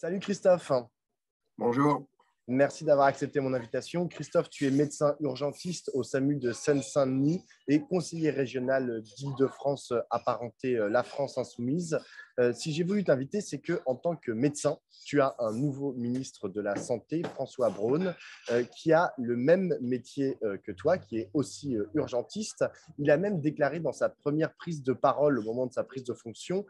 Salut Christophe, Bonjour. merci d'avoir accepté mon invitation. Christophe, tu es médecin urgentiste au SAMU de Seine-Saint-Denis et conseiller régional d'Île-de-France apparenté La France Insoumise. Si j'ai voulu t'inviter, c'est que en tant que médecin, tu as un nouveau ministre de la Santé, François Braun, qui a le même métier que toi, qui est aussi urgentiste. Il a même déclaré dans sa première prise de parole au moment de sa prise de fonction,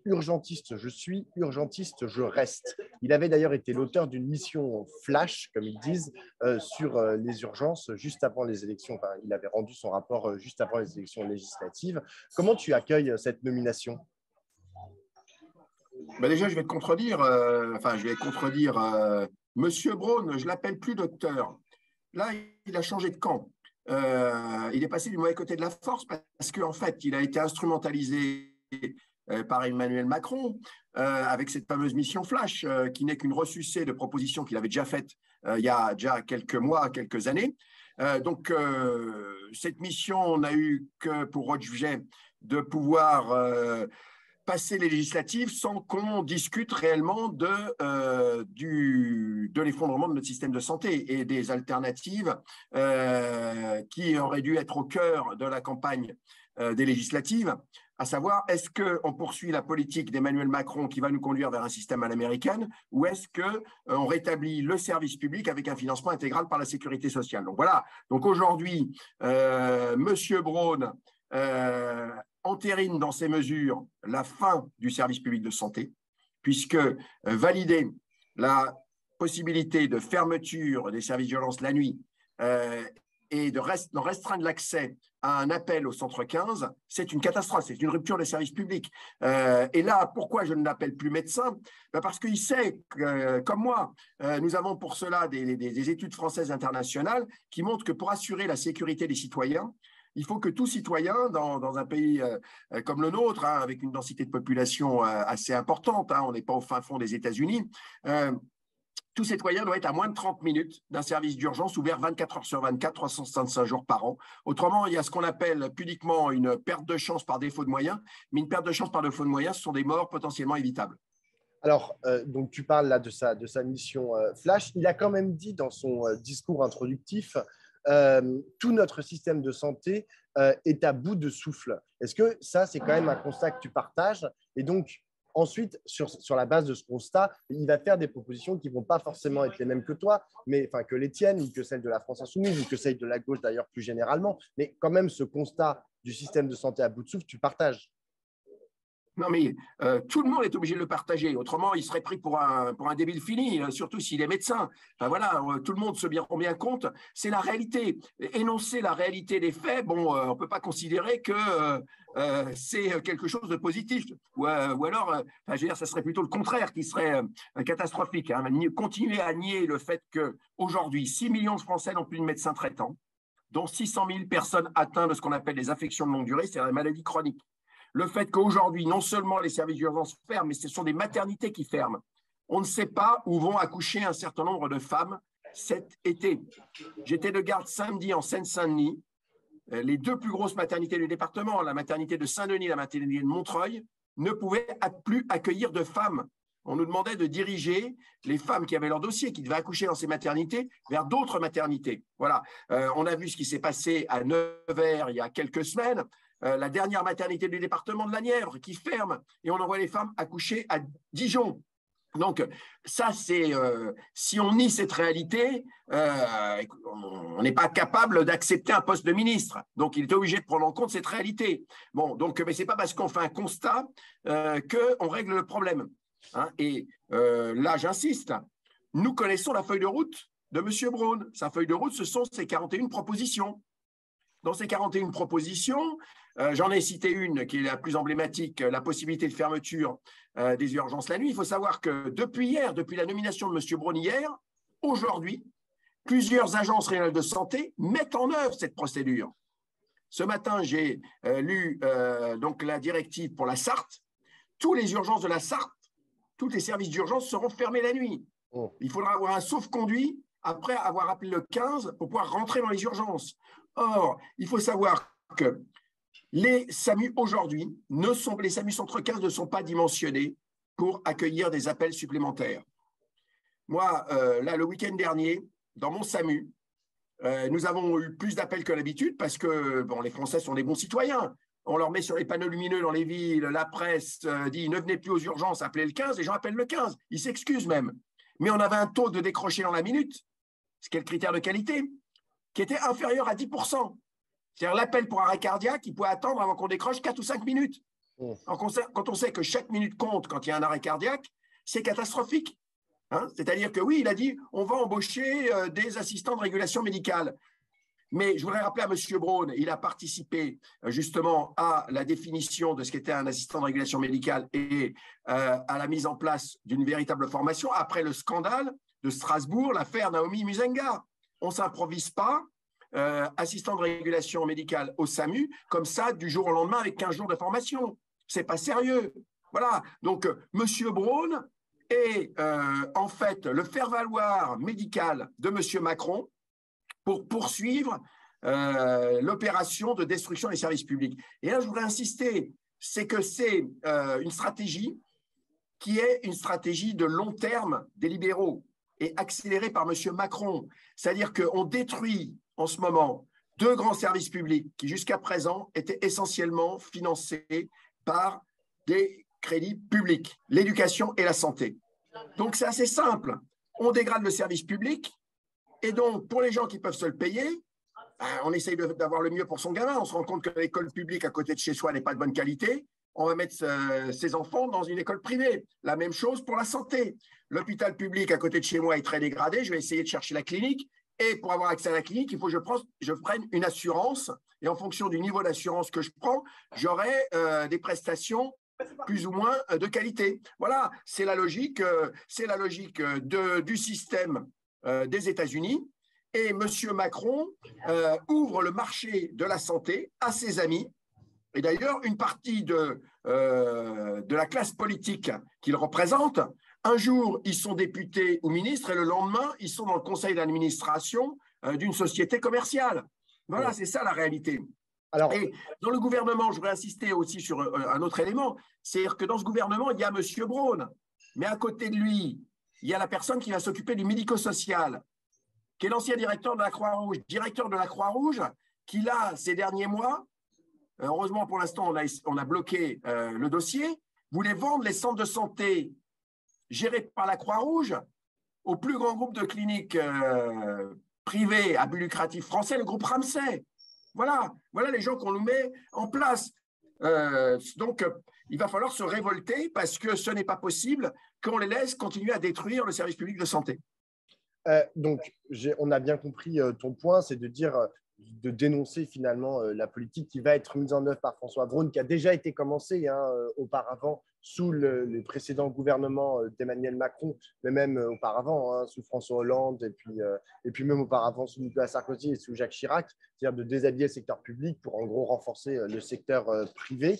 urgentiste je suis, urgentiste je reste. Il avait d'ailleurs été l'auteur d'une mission flash, comme ils disent, sur les urgences juste avant les élections. Enfin, il avait rendu son rapport juste avant les élections législatives. Comment tu accueilles cette nomination ? Déjà, je vais te contredire. Monsieur Braun, je l'appelle plus docteur. Là, il a changé de camp. Il est passé du mauvais côté de la force parce qu'en fait, il a été instrumentalisé par Emmanuel Macron avec cette fameuse mission flash qui n'est qu'une ressucée de propositions qu'il avait déjà faites il y a déjà quelques mois, quelques années. Cette mission n'a eu que pour objet de pouvoir passer les législatives sans qu'on discute réellement de l'effondrement de notre système de santé et des alternatives qui auraient dû être au cœur de la campagne des législatives, à savoir, est-ce qu'on poursuit la politique d'Emmanuel Macron qui va nous conduire vers un système à l'américaine ou est-ce qu'on rétablit le service public avec un financement intégral par la sécurité sociale? Donc voilà, donc aujourd'hui, Monsieur Braun entérine dans ces mesures la fin du service public de santé, puisque valider la possibilité de fermeture des services d'urgence la nuit et de restreindre l'accès à un appel au centre 15, c'est une catastrophe, c'est une rupture des services publics. Et là, pourquoi je ne l'appelle plus médecin? Parce qu'il sait que, comme moi, nous avons pour cela des études françaises internationales qui montrent que pour assurer la sécurité des citoyens, il faut que tout citoyen, dans un pays comme le nôtre, avec une densité de population assez importante, on n'est pas au fin fond des États-Unis, tout citoyen doit être à moins de 30 minutes d'un service d'urgence ouvert 24 heures sur 24, 365 jours par an. Autrement, il y a ce qu'on appelle pudiquement une perte de chance par défaut de moyens, mais une perte de chance par défaut de moyens, ce sont des morts potentiellement évitables. Alors, donc tu parles là de sa mission flash. Il a quand même dit dans son discours introductif tout notre système de santé est à bout de souffle. Est-ce que ça, c'est quand même un constat que tu partages? Et donc, ensuite, sur la base de ce constat, il va faire des propositions qui ne vont pas forcément être les mêmes que toi, mais enfin que les tiennes, ou que celles de la France Insoumise, ou que celles de la gauche d'ailleurs plus généralement. Mais quand même, ce constat du système de santé à bout de souffle, tu partages. Non, mais tout le monde est obligé de le partager. Autrement, il serait pris pour un débile fini, surtout s'il est médecin. Enfin, voilà, tout le monde se rend bien compte. C'est la réalité. Énoncer la réalité des faits, bon, on ne peut pas considérer que c'est quelque chose de positif. Ou alors, je veux dire, ça serait plutôt le contraire qui serait catastrophique. Continuer à nier le fait qu'aujourd'hui, 6 millions de Français n'ont plus de médecin traitant, dont 600 000 personnes atteintes de ce qu'on appelle les affections de longue durée, c'est-à-dire les maladies chroniques. Le fait qu'aujourd'hui, non seulement les services d'urgence ferment, mais ce sont des maternités qui ferment. On ne sait pas où vont accoucher un certain nombre de femmes cet été. J'étais de garde samedi en Seine-Saint-Denis. Les deux plus grosses maternités du département, la maternité de Saint-Denis et la maternité de Montreuil, ne pouvaient plus accueillir de femmes. On nous demandait de diriger les femmes qui avaient leur dossier, qui devaient accoucher dans ces maternités, vers d'autres maternités. Voilà. On a vu ce qui s'est passé à Nevers il y a quelques semaines. La dernière maternité du département de la Nièvre qui ferme et on envoie les femmes accoucher à Dijon. Donc, ça, c'est si on nie cette réalité, on n'est pas capable d'accepter un poste de ministre. Donc, il est obligé de prendre en compte cette réalité. Bon, donc, mais ce n'est pas parce qu'on fait un constat qu'on règle le problème. Et là, j'insiste, nous connaissons la feuille de route de M. Braun. Sa feuille de route, ce sont ses 41 propositions. Dans ces 41 propositions, j'en ai cité une qui est la plus emblématique, la possibilité de fermeture des urgences la nuit. Il faut savoir que depuis hier, depuis la nomination de M. Braun hier, aujourd'hui, plusieurs agences régionales de santé mettent en œuvre cette procédure. Ce matin, j'ai lu donc la directive pour la Sarthe. Toutes les urgences de la Sarthe, tous les services d'urgence seront fermés la nuit. Il faudra avoir un sauf-conduit après avoir appelé le 15 pour pouvoir rentrer dans les urgences. Or, il faut savoir que les SAMU aujourd'hui, les SAMU centre 15 ne sont pas dimensionnés pour accueillir des appels supplémentaires. Moi, là, le week-end dernier, dans mon SAMU, nous avons eu plus d'appels que d'habitude parce que bon, les Français sont des bons citoyens. On leur met sur les panneaux lumineux dans les villes, la presse dit ne venez plus aux urgences, appelez le 15, les gens appellent le 15, ils s'excusent même. Mais on avait un taux de décroché dans la minute, ce qui est le critère de qualité, qui était inférieur à 10%. C'est-à-dire l'appel pour arrêt cardiaque, il pouvait attendre avant qu'on décroche 4 ou 5 minutes. Quand on sait que chaque minute compte quand il y a un arrêt cardiaque, c'est catastrophique. Hein, c'est-à-dire que oui, il a dit on va embaucher des assistants de régulation médicale. Mais je voudrais rappeler à M. Braun, il a participé justement à la définition de ce qu'était un assistant de régulation médicale et à la mise en place d'une véritable formation après le scandale de Strasbourg, l'affaire Naomi Musenga. On ne s'improvise pas assistant de régulation médicale au SAMU comme ça du jour au lendemain avec 15 jours de formation. Ce n'est pas sérieux. Voilà. Donc, M. Braun est en fait le faire-valoir médical de M. Macron pour poursuivre l'opération de destruction des services publics. Et là, je voudrais insister, c'est que c'est une stratégie qui est une stratégie de long terme des libéraux et accélérée par M. Macron. C'est-à-dire qu'on détruit en ce moment 2 grands services publics qui, jusqu'à présent, étaient essentiellement financés par des crédits publics, l'éducation et la santé. Donc, c'est assez simple. On dégrade le service public et donc, pour les gens qui peuvent se le payer, on essaye d'avoir le mieux pour son gamin. On se rend compte que l'école publique à côté de chez soi n'est pas de bonne qualité. On va mettre ses enfants dans une école privée. La même chose pour la santé. L'hôpital public à côté de chez moi est très dégradé. Je vais essayer de chercher la clinique. Et pour avoir accès à la clinique, il faut que je prenne une assurance. Et en fonction du niveau d'assurance que je prends, j'aurai des prestations plus ou moins de qualité. Voilà, c'est la logique du système des États-Unis. Et M. Macron ouvre le marché de la santé à ses amis. Et d'ailleurs, une partie de la classe politique qu'il représente, un jour, ils sont députés ou ministres et le lendemain, ils sont dans le conseil d'administration d'une société commerciale. Voilà, c'est ça la réalité. Alors, et dans le gouvernement, je voudrais insister aussi sur un autre élément, c'est-à-dire que dans ce gouvernement, il y a M. Braun, mais à côté de lui, il y a la personne qui va s'occuper du médico-social, qui est l'ancien directeur de la Croix-Rouge, qui là, ces derniers mois, heureusement pour l'instant, on a bloqué le dossier, voulait vendre les centres de santé gérés par la Croix-Rouge au plus grand groupe de cliniques privées à but lucratif français, le groupe Ramsay. Voilà les gens qu'on nous met en place. Donc, il va falloir se révolter parce que ce n'est pas possible qu'on les laisse continuer à détruire le service public de santé. Donc, on a bien compris ton point, c'est de dire, de dénoncer finalement la politique qui va être mise en œuvre par François Braun, qui a déjà été commencée auparavant sous le précédent gouvernement d'Emmanuel Macron, mais même auparavant, sous François Hollande, et puis même auparavant sous Nicolas Sarkozy et sous Jacques Chirac, c'est-à-dire de déshabiller le secteur public pour en gros renforcer le secteur privé.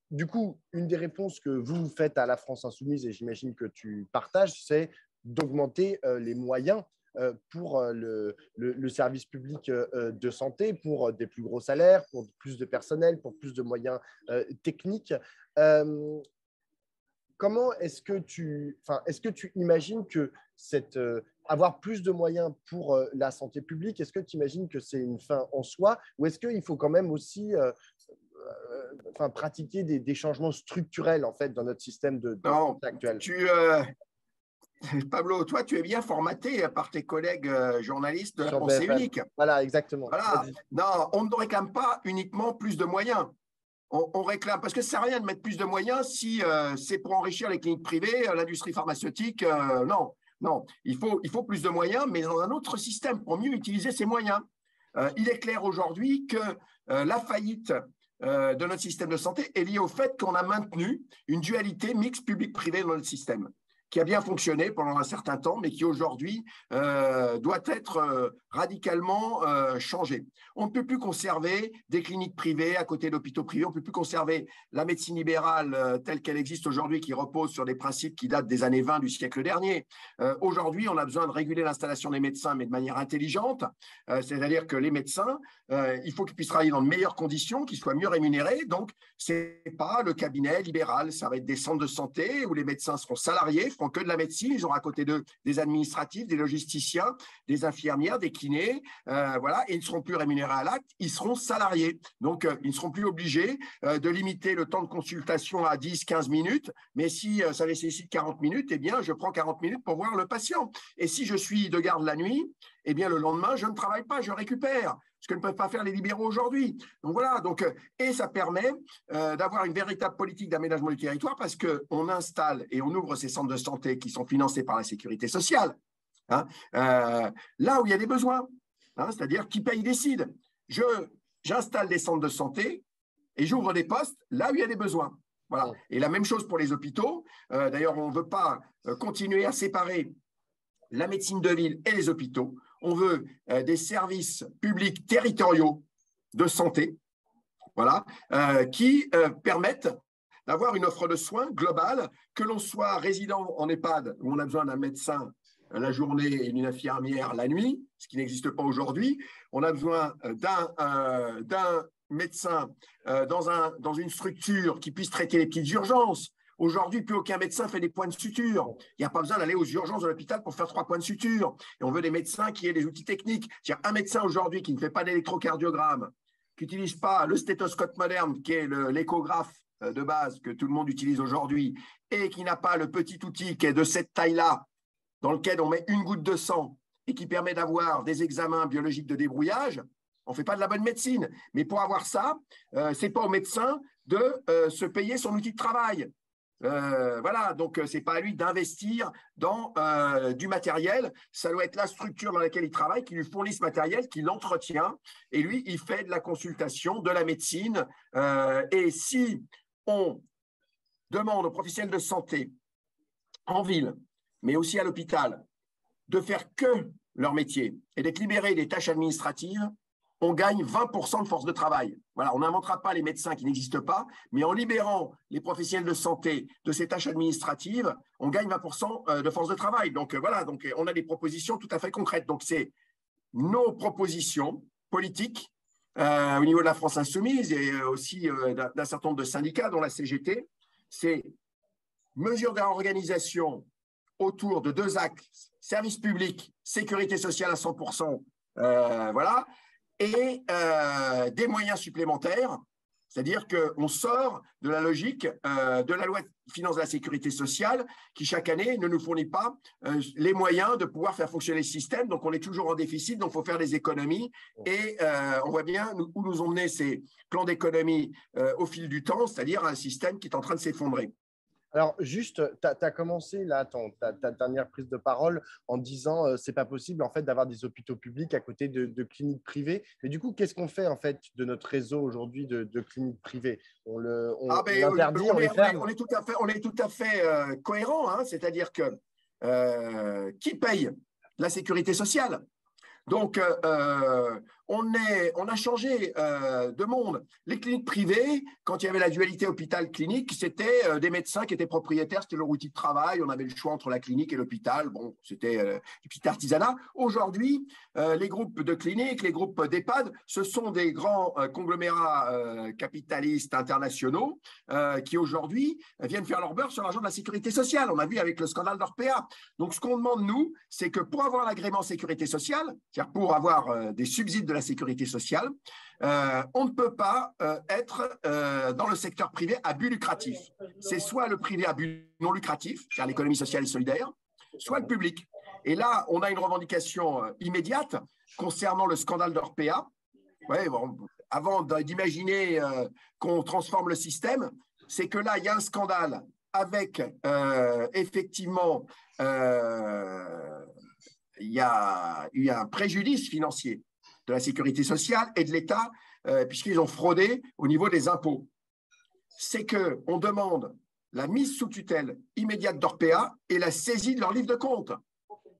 Du coup, une des réponses que vous faites à la France Insoumise, et j'imagine que tu partages, c'est d'augmenter les moyens pour le service public de santé, pour des plus gros salaires, pour plus de personnel, pour plus de moyens techniques. Comment est-ce que tu imagines que avoir plus de moyens pour la santé publique, est-ce que tu imagines que c'est une fin en soi, ou est-ce qu'il faut quand même aussi pratiquer des changements structurels en fait dans notre système de santé actuel? Pablo, toi, tu es bien formaté par tes collègues journalistes de la pensée unique. Voilà, exactement. Voilà. Non, on ne réclame pas uniquement plus de moyens. On réclame, parce que ça ne sert à rien de mettre plus de moyens si c'est pour enrichir les cliniques privées, l'industrie pharmaceutique. Non, il faut plus de moyens, mais dans un autre système pour mieux utiliser ces moyens. Il est clair aujourd'hui que la faillite de notre système de santé est liée au fait qu'on a maintenu une dualité mixte public-privé dans notre système, qui a bien fonctionné pendant un certain temps, mais qui aujourd'hui doit être radicalement changé. On ne peut plus conserver des cliniques privées à côté d'hôpitaux privés, on ne peut plus conserver la médecine libérale telle qu'elle existe aujourd'hui, qui repose sur des principes qui datent des années 20 du siècle dernier. Aujourd'hui, on a besoin de réguler l'installation des médecins, mais de manière intelligente, c'est-à-dire que les médecins, il faut qu'ils puissent travailler dans de meilleures conditions, qu'ils soient mieux rémunérés. Donc, ce n'est pas le cabinet libéral, ça va être des centres de santé où les médecins seront salariés, feront que de la médecine. Ils auront à côté d'eux des administratifs, des logisticiens, des infirmières, des kinés, voilà, et ils ne seront plus rémunérés à l'acte, ils seront salariés. Donc, ils ne seront plus obligés de limiter le temps de consultation à 10-15 minutes, mais si ça nécessite 40 minutes, eh bien, je prends 40 minutes pour voir le patient. Et si je suis de garde la nuit, eh bien, le lendemain, je ne travaille pas, je récupère, ce que ne peuvent pas faire les libéraux aujourd'hui. Donc voilà, donc, et ça permet d'avoir une véritable politique d'aménagement du territoire parce qu'on installe et on ouvre ces centres de santé qui sont financés par la sécurité sociale, hein, là où il y a des besoins, hein, c'est-à-dire qui paye décide. J'installe des centres de santé et j'ouvre des postes là où il y a des besoins. Voilà. Et la même chose pour les hôpitaux. D'ailleurs, on ne veut pas continuer à séparer la médecine de ville et les hôpitaux. On veut des services publics territoriaux de santé, voilà, qui permettent d'avoir une offre de soins globale, que l'on soit résident en EHPAD, où on a besoin d'un médecin la journée et d'une infirmière la nuit, ce qui n'existe pas aujourd'hui. On a besoin d'un médecin dans une structure qui puisse traiter les petites urgences. Aujourd'hui, plus aucun médecin fait des points de suture. Il n'y a pas besoin d'aller aux urgences de l'hôpital pour faire 3 points de suture. Et on veut des médecins qui aient des outils techniques. C'est-à-dire un médecin aujourd'hui qui ne fait pas d'électrocardiogramme, qui n'utilise pas le stéthoscope moderne, qui est l'échographe de base que tout le monde utilise aujourd'hui, et qui n'a pas le petit outil qui est de cette taille-là, dans lequel on met une goutte de sang et qui permet d'avoir des examens biologiques de débrouillage, on ne fait pas de la bonne médecine. Mais pour avoir ça, ce n'est pas au médecin de se payer son outil de travail. Voilà, donc ce n'est pas à lui d'investir dans du matériel. Ça doit être la structure dans laquelle il travaille qui lui fournit ce matériel, qui l'entretient. Et lui, il fait de la consultation, de la médecine. Et si on demande aux professionnels de santé en ville, mais aussi à l'hôpital, de faire que leur métier et d'être libérés des tâches administratives, on gagne 20% de force de travail. Voilà, on n'inventera pas les médecins qui n'existent pas, mais en libérant les professionnels de santé de ces tâches administratives, on gagne 20% de force de travail. Donc voilà, donc on a des propositions tout à fait concrètes. Donc c'est nos propositions politiques au niveau de la France Insoumise et aussi d'un certain nombre de syndicats, dont la CGT, c'est mesures de réorganisation autour de 2 axes, service public, sécurité sociale à 100%, voilà, et des moyens supplémentaires, c'est-à-dire qu'on sort de la logique de la loi de finances de la sécurité sociale qui, chaque année, ne nous fournit pas les moyens de pouvoir faire fonctionner le système. Donc, on est toujours en déficit, donc il faut faire des économies. Et on voit bien où nous ont mené ces plans d'économie au fil du temps, c'est-à-dire un système qui est en train de s'effondrer. Alors, juste, tu as commencé là, ta dernière prise de parole en disant c'est pas possible en fait d'avoir des hôpitaux publics à côté de cliniques privées. Mais du coup, qu'est-ce qu'on fait en fait de notre réseau aujourd'hui de cliniques privées? On l'interdit, on les ferme? On est tout à fait cohérent, hein, c'est-à-dire que qui paye la sécurité sociale? Donc, on a changé de monde. Les cliniques privées, quand il y avait la dualité hôpital-clinique, c'était des médecins qui étaient propriétaires, c'était leur outil de travail, on avait le choix entre la clinique et l'hôpital, bon, c'était du petit artisanat. Aujourd'hui, les groupes de cliniques, les groupes d'EHPAD, ce sont des grands conglomérats capitalistes internationaux qui aujourd'hui viennent faire leur beurre sur l'argent de la sécurité sociale. On a vu avec le scandale d'Orpea. Donc, ce qu'on demande, nous, c'est que pour avoir l'agrément sécurité sociale, c'est-à-dire pour avoir des subsides de la sécurité sociale, on ne peut pas être dans le secteur privé à but lucratif. C'est soit le privé à but non lucratif, c'est-à-dire l'économie sociale et solidaire, soit le public. Et là, on a une revendication immédiate concernant le scandale d'Orpea. Ouais, bon, avant d'imaginer qu'on transforme le système, c'est que là, il y a un scandale avec effectivement il y a eu un préjudice financier de la sécurité sociale et de l'État, puisqu'ils ont fraudé au niveau des impôts. C'est qu'on demande la mise sous tutelle immédiate d'Orpea et la saisie de leur livre de compte.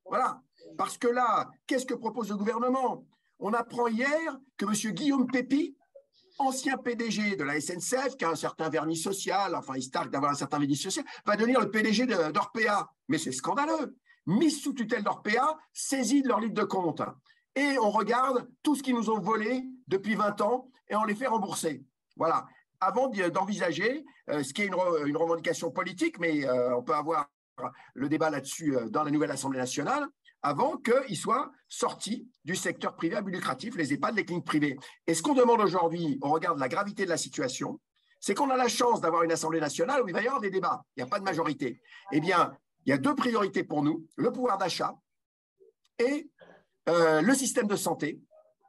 Voilà. Parce que là, qu'est-ce que propose le gouvernement? On apprend hier que M. Guillaume Pépi, ancien PDG de la SNCF, qui a un certain vernis social, enfin, il se targue d'avoir un certain vernis social, va devenir le PDG d'Orpea. Mais c'est scandaleux. Mise sous tutelle d'Orpea, saisie de leur livre de compte. Et on regarde tout ce qu'ils nous ont volé depuis 20 ans et on les fait rembourser. Voilà. Avant d'envisager ce qui est une revendication politique, mais on peut avoir le débat là-dessus dans la nouvelle Assemblée nationale, avant qu'ils soient sortis du secteur privé à but lucratif, les EHPAD, les cliniques privées. Et ce qu'on demande aujourd'hui, au regard de la gravité de la situation, c'est qu'on a la chance d'avoir une Assemblée nationale où il va y avoir des débats. Il n'y a pas de majorité. Eh bien, il y a deux priorités pour nous, le pouvoir d'achat et le système de santé.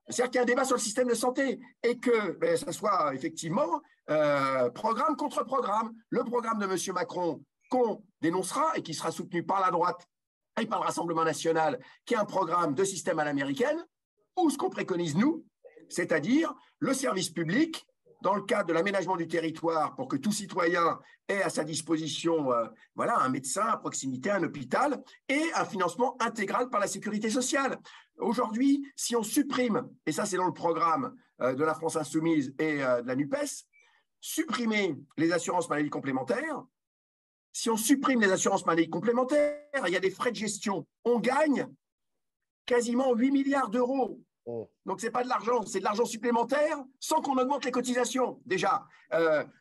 C'est-à-dire qu'il y a un débat sur le système de santé et que ça soit effectivement programme contre programme. Le programme de M. Macron qu'on dénoncera et qui sera soutenu par la droite et par le Rassemblement national, qui est un programme de système à l'américaine, ou ce qu'on préconise nous, c'est-à-dire le service public, dans le cadre de l'aménagement du territoire, pour que tout citoyen ait à sa disposition voilà, un médecin à proximité, un hôpital, et un financement intégral par la sécurité sociale. Aujourd'hui, si on supprime, et ça c'est dans le programme de la France Insoumise et de la NUPES, supprimer les assurances maladies complémentaires, si on supprime les assurances maladies complémentaires, il y a des frais de gestion. On gagne quasiment 8 milliards d'euros. Donc, ce n'est pas de l'argent, c'est de l'argent supplémentaire sans qu'on augmente les cotisations. Déjà,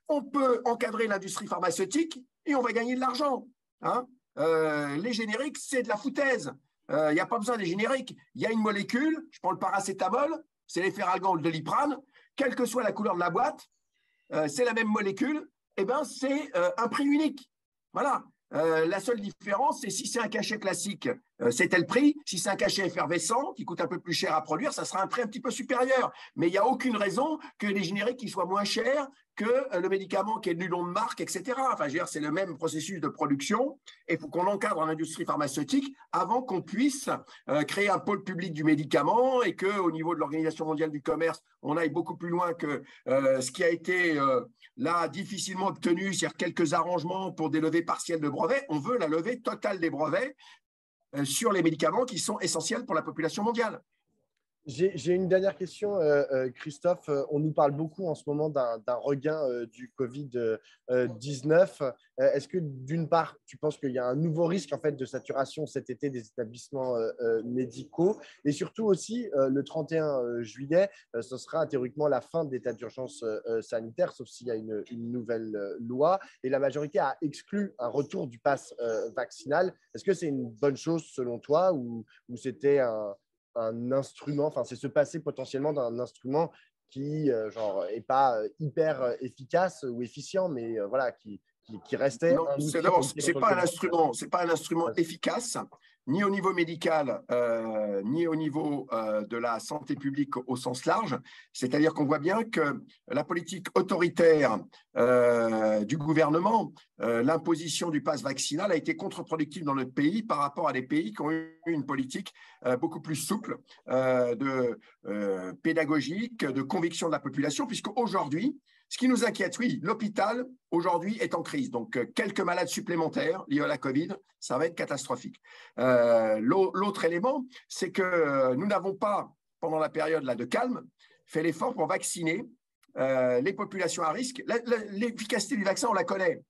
on peut encadrer l'industrie pharmaceutique et on va gagner de l'argent. Hein. Les génériques, c'est de la foutaise. Il n'y a pas besoin des génériques. Il y a une molécule, je prends le paracétamol, c'est l'efferalgan ou le doliprane, quelle que soit la couleur de la boîte, c'est la même molécule, et ben c'est un prix unique. Voilà. La seule différence, c'est si c'est un cachet classique, c'est tel prix. Si c'est un cachet effervescent qui coûte un peu plus cher à produire, ça sera un prix un petit peu supérieur. Mais il n'y a aucune raison que les génériques qui soient moins chers que le médicament qui est du nom de marque, etc. Enfin, je veux dire, c'est le même processus de production. Et il faut qu'on encadre l'industrie pharmaceutique avant qu'on puisse créer un pôle public du médicament et qu'au niveau de l'Organisation mondiale du commerce, on aille beaucoup plus loin que ce qui a été là difficilement obtenu, c'est-à-dire quelques arrangements pour des levées partielles de brevets. On veut la levée totale des brevets sur les médicaments qui sont essentiels pour la population mondiale. J'ai une dernière question, Christophe. On nous parle beaucoup en ce moment d'un regain du Covid-19. Est-ce que d'une part, tu penses qu'il y a un nouveau risque en fait, de saturation cet été des établissements médicaux? Et surtout aussi, le 31 juillet, ce sera théoriquement la fin de l'état d'urgence sanitaire, sauf s'il y a une nouvelle loi. Et la majorité a exclu un retour du pass vaccinal. Est-ce que c'est une bonne chose selon toi ou c'était un instrument, enfin, c'est se passer potentiellement d'un instrument qui genre est pas hyper efficace ou efficient, mais voilà, qui restait non, un outil. C'est pas un instrument efficace, ni au niveau médical, ni au niveau de la santé publique au sens large. C'est-à-dire qu'on voit bien que la politique autoritaire du gouvernement, l'imposition du pass vaccinal a été contre-productive dans notre pays par rapport à des pays qui ont eu une politique beaucoup plus souple pédagogique, de conviction de la population, puisque aujourd'hui, ce qui nous inquiète, oui, l'hôpital aujourd'hui est en crise. Donc, quelques malades supplémentaires liés à la Covid, ça va être catastrophique. L'autre élément, c'est que nous n'avons pas, pendant la période là, de calme, fait l'effort pour vacciner les populations à risque. L'efficacité du vaccin, on la connaît.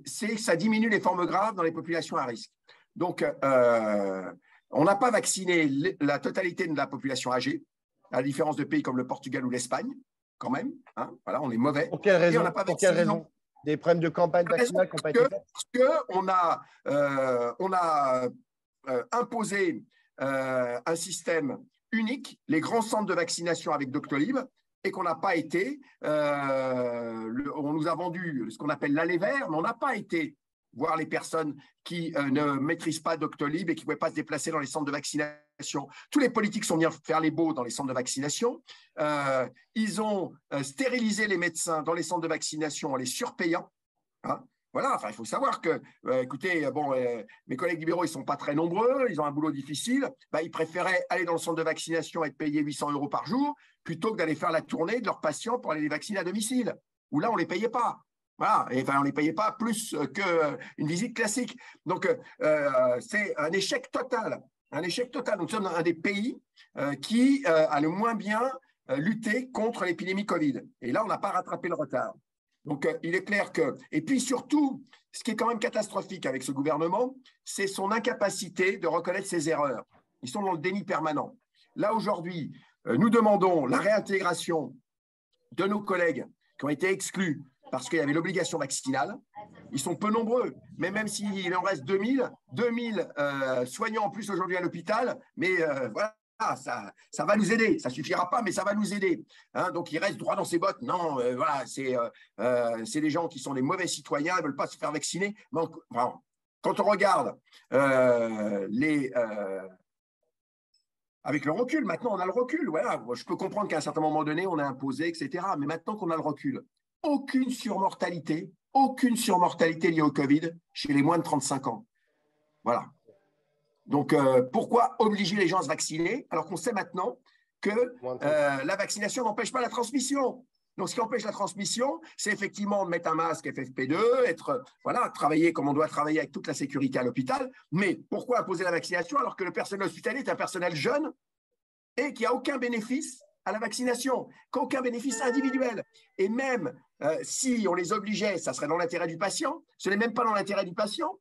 Ça diminue les formes graves dans les populations à risque. Donc, on n'a pas vacciné la totalité de la population âgée, à la différence de pays comme le Portugal ou l'Espagne. Quand même, hein, voilà, on est mauvais. Pour quelle raison? Et on n'a pas vacciné, quelle raison? Des problèmes de campagne vaccinale qui n'ont pas été faites? Parce qu'on a imposé un système unique, les grands centres de vaccination avec Doctolib, et qu'on n'a pas été, on nous a vendu ce qu'on appelle l'allée vert, mais on n'a pas été voir les personnes qui ne maîtrisent pas Doctolib et qui ne pouvaient pas se déplacer dans les centres de vaccination. Tous les politiques sont venus faire les beaux dans les centres de vaccination. Ils ont stérilisé les médecins dans les centres de vaccination en les surpayant. Hein. Voilà, enfin, il faut savoir que, écoutez, bon, mes collègues libéraux, ils ne sont pas très nombreux, ils ont un boulot difficile. Ben, ils préféraient aller dans le centre de vaccination et être payés 800 € par jour plutôt que d'aller faire la tournée de leurs patients pour aller les vacciner à domicile, où là, on ne les payait pas. Voilà, et enfin, on ne les payait pas plus qu'une visite classique. Donc, c'est un échec total. Un échec total. Nous sommes un des pays qui a le moins bien lutté contre l'épidémie Covid. Et là, on n'a pas rattrapé le retard. Donc, il est clair que… Et puis surtout, ce qui est quand même catastrophique avec ce gouvernement, c'est son incapacité de reconnaître ses erreurs. Ils sont dans le déni permanent. Là, aujourd'hui, nous demandons la réintégration de nos collègues qui ont été exclus parce qu'il y avait l'obligation vaccinale. Ils sont peu nombreux, mais même s'il en reste 2000 soignants en plus aujourd'hui à l'hôpital, mais voilà. Ça va nous aider. Ça ne suffira pas, mais ça va nous aider. Hein, donc, il reste droit dans ses bottes. Non, voilà, c'est des gens qui sont des mauvais citoyens, ils ne veulent pas se faire vacciner. Donc, vraiment, quand on regarde avec le recul, maintenant, on a le recul. Voilà. Je peux comprendre qu'à un certain moment donné, on a imposé, etc. Mais maintenant qu'on a le recul, aucune surmortalité liée au Covid chez les moins de 35 ans. Voilà. Donc, pourquoi obliger les gens à se vacciner alors qu'on sait maintenant que la vaccination n'empêche pas la transmission? Donc, ce qui empêche la transmission, c'est effectivement de mettre un masque FFP2, travailler comme on doit travailler avec toute la sécurité à l'hôpital. Mais pourquoi imposer la vaccination alors que le personnel hospitalier est un personnel jeune et qui n'a aucun bénéfice à la vaccination, qu'aucun bénéfice individuel? Et même si on les obligeait, ça serait dans l'intérêt du patient. Ce n'est même pas dans l'intérêt du patient.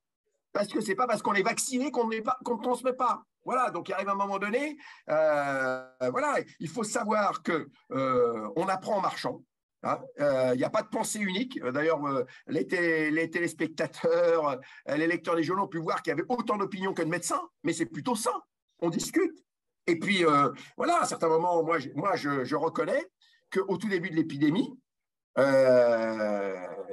Parce que ce n'est pas parce qu'on est vacciné qu'on ne transmet pas. Voilà, donc il arrive un moment donné, il faut savoir qu'on apprend en marchant. Il n'y a pas de pensée unique. D'ailleurs, les téléspectateurs, les lecteurs des journaux ont pu voir qu'il y avait autant d'opinions que de médecins, mais c'est plutôt ça. On discute. Et puis, à un certain moment, moi, je reconnais qu'au tout début de l'épidémie,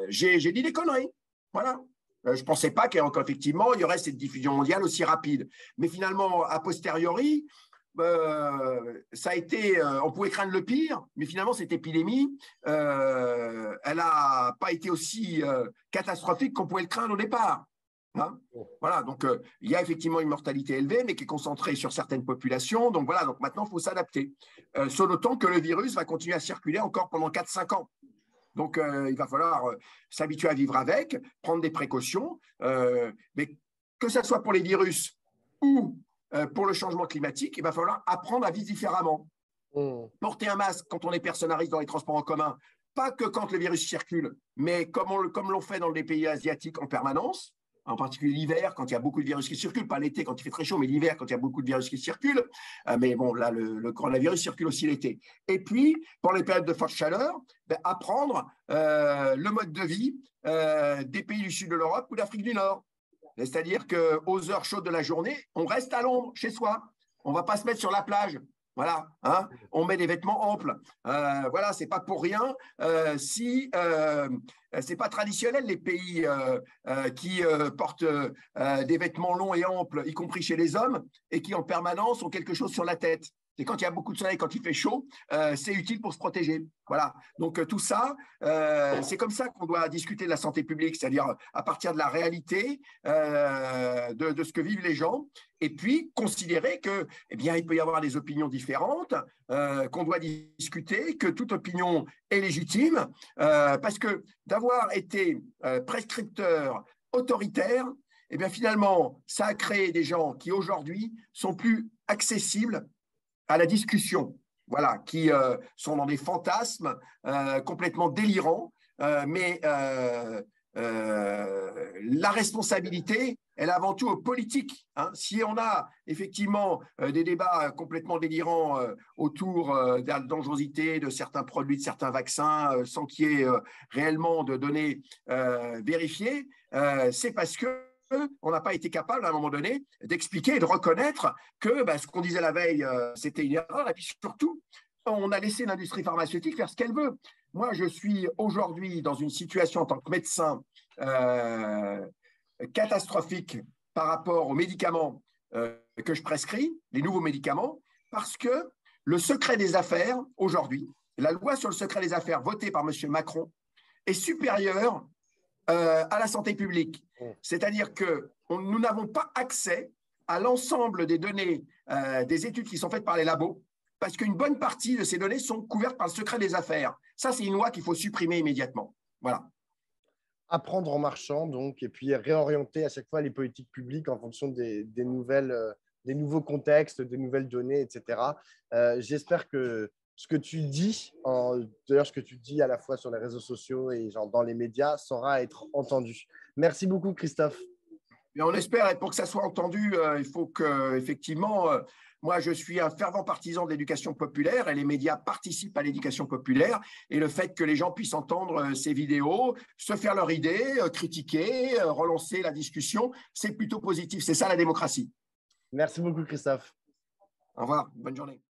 j'ai dit des conneries. Voilà. Je ne pensais pas qu'effectivement, il y aurait cette diffusion mondiale aussi rapide. Mais finalement, a posteriori, ça a été, on pouvait craindre le pire, mais finalement, cette épidémie, elle n'a pas été aussi catastrophique qu'on pouvait le craindre au départ. Hein, voilà, donc il y a effectivement une mortalité élevée, mais qui est concentrée sur certaines populations. Donc voilà, donc maintenant, il faut s'adapter. Sur le temps que le virus va continuer à circuler encore pendant 4-5 ans. Donc, il va falloir s'habituer à vivre avec, prendre des précautions, mais que ce soit pour les virus ou pour le changement climatique, il va falloir apprendre à vivre différemment. Porter un masque quand on est personne à risque dans les transports en commun, pas que quand le virus circule, mais comme l'on fait dans les pays asiatiques en permanence, en particulier l'hiver, quand il y a beaucoup de virus qui circulent, pas l'été quand il fait très chaud, mais l'hiver quand il y a beaucoup de virus qui circulent. Mais bon, là, le coronavirus circule aussi l'été. Et puis, pour les périodes de forte chaleur, apprendre le mode de vie des pays du sud de l'Europe ou d'Afrique du Nord. C'est-à-dire qu'aux heures chaudes de la journée, on reste à l'ombre chez soi. On ne va pas se mettre sur la plage. Voilà, hein, on met des vêtements amples. Voilà, c'est pas pour rien si c'est pas traditionnel les pays qui portent des vêtements longs et amples, y compris chez les hommes, et qui en permanence ont quelque chose sur la tête. Et quand il y a beaucoup de soleil, quand il fait chaud, c'est utile pour se protéger. Voilà. Donc tout ça, c'est comme ça qu'on doit discuter de la santé publique, c'est-à-dire à partir de la réalité de ce que vivent les gens, et puis considérer que, eh bien, il peut y avoir des opinions différentes, qu'on doit discuter, que toute opinion est légitime, parce que d'avoir été prescripteur autoritaire, eh bien finalement, ça a créé des gens qui aujourd'hui sont plus accessibles à la discussion, voilà, qui sont dans des fantasmes complètement délirants, mais la responsabilité, elle est avant tout aux politiques. Hein. Si on a effectivement des débats complètement délirants autour de la dangerosité de certains produits, de certains vaccins, sans qu'il y ait réellement de données vérifiées, c'est parce que on n'a pas été capable à un moment donné d'expliquer et de reconnaître que ce qu'on disait la veille, c'était une erreur. Et puis surtout, on a laissé l'industrie pharmaceutique faire ce qu'elle veut. Moi, je suis aujourd'hui dans une situation en tant que médecin catastrophique par rapport aux médicaments que je prescris, les nouveaux médicaments, parce que le secret des affaires, aujourd'hui, la loi sur le secret des affaires votée par M. Macron est supérieure à la santé publique. C'est-à-dire que nous n'avons pas accès à l'ensemble des données des études qui sont faites par les labos, parce qu'une bonne partie de ces données sont couvertes par le secret des affaires. Ça, c'est une loi qu'il faut supprimer immédiatement. Voilà. Apprendre en marchant, donc, et puis réorienter à chaque fois les politiques publiques en fonction des nouveaux contextes, des nouvelles données, etc. J'espère que ce que tu dis, d'ailleurs ce que tu dis à la fois sur les réseaux sociaux et dans les médias, saura être entendu. Merci beaucoup, Christophe. Et on espère, et pour que ça soit entendu, il faut qu'effectivement, Moi, je suis un fervent partisan de l'éducation populaire et les médias participent à l'éducation populaire. Et le fait que les gens puissent entendre ces vidéos, se faire leur idée, critiquer, relancer la discussion, c'est plutôt positif. C'est ça la démocratie. Merci beaucoup, Christophe. Au revoir, bonne journée.